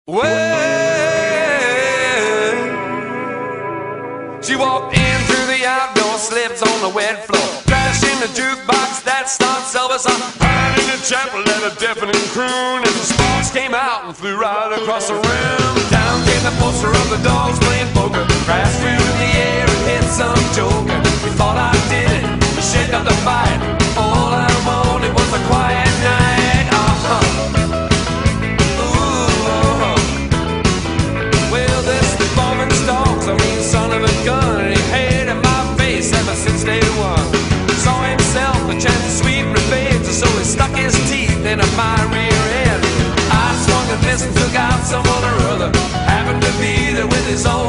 Well, she walked in through the outdoor, slips on the wet floor, crashed in the jukebox that starts over some hide in the chapel at a deafening croon. As the sparks came out and flew right across the room, down came the poster of the dogs playing poker, crashed through the air and hit some joker. We thought I did it, to shake up the fight. All I wanted was a quiet night. Son of a gun, he hated my face ever since day one. Saw himself a chance to sweep revenge, so he stuck his teeth into my rear end. I swung and missed and took out someone or other, happened to be there with his own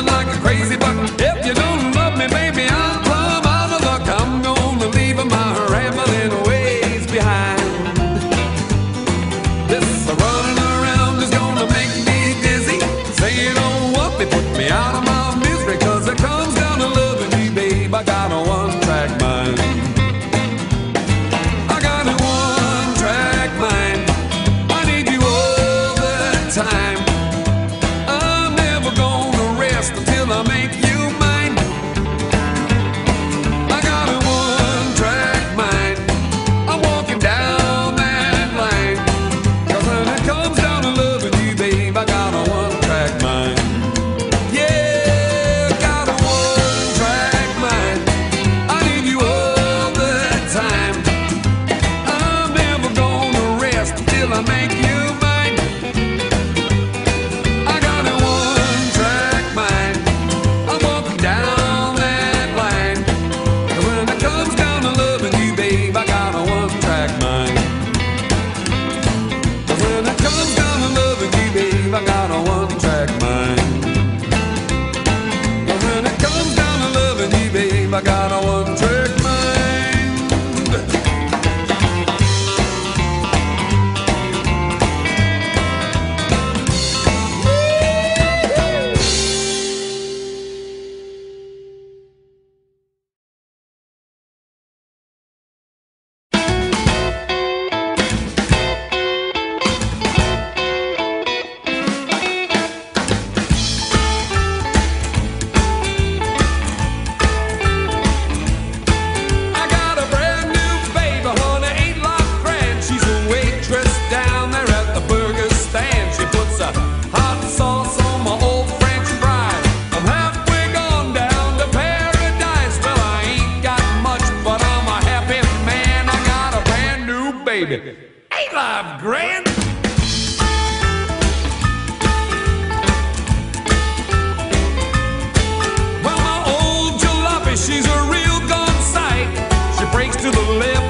jumping like a crazy buck. If you don't love me, baby, I'm plumb out of luck. I'm gonna leave my rambling ways behind. This running around is gonna make me dizzy. Say you don't want me, put me out of my misery, 'cause it comes down to loving me, babe. I got a one-track mind. I got a one-track mind. I need you all the time. I'm never gonna rest until I make you mine. I got a one-track mind. I'm walking down that line, 'cause when it comes down to loving you, babe, I got a one-track mind. Yeah, got a one-track mind. I need you all the time. I'm never gonna rest until I make you mine. I got a one-track mind. I'm walking down that line, 'cause when it comes down to loving you, babe, I got a one-track mind. 'Cause when it comes down to loving you, babe, I got a one-track mind. 'Cause when it comes down to loving you, babe, I got a one-track mind. I got a brand new baby, honey, ain't like grand. She's a waitress down there at the burger stand. She puts a hot sauce on my old French fries. I'm halfway gone down to paradise. Well, I ain't got much, but I'm a happy man. I got a brand new baby, ain't life grand? Well, my old jalopy, she's a real gone sight. She brakes to the left,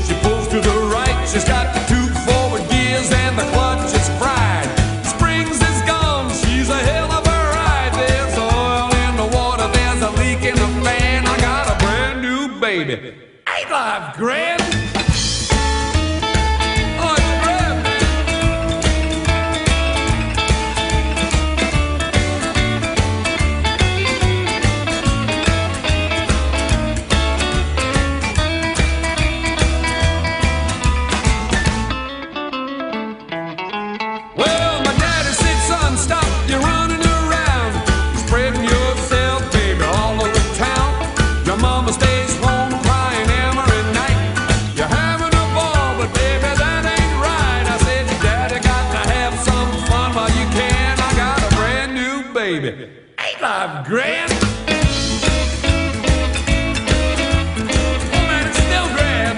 she pulls to the right. She's got two forward gears and the clutch is fried. Springs is gone, she's a hell of a ride. There's oil in the water, there's a leak in the fan. I got a brand new baby, ain't life grand? Oh, it's grand. Well, my daddy said, son, stop, you're running around, spreading yourself, baby, all over town. Your mama stays home crying every night. You're having a ball, but baby, that ain't right. I said, your daddy got to have some fun while you can. I got a brand new baby, ain't life grand? Oh man, it's still grand.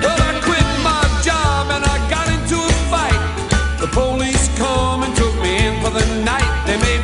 Well, I quit my job and I got into a fight. The police come and took me in for the night. They made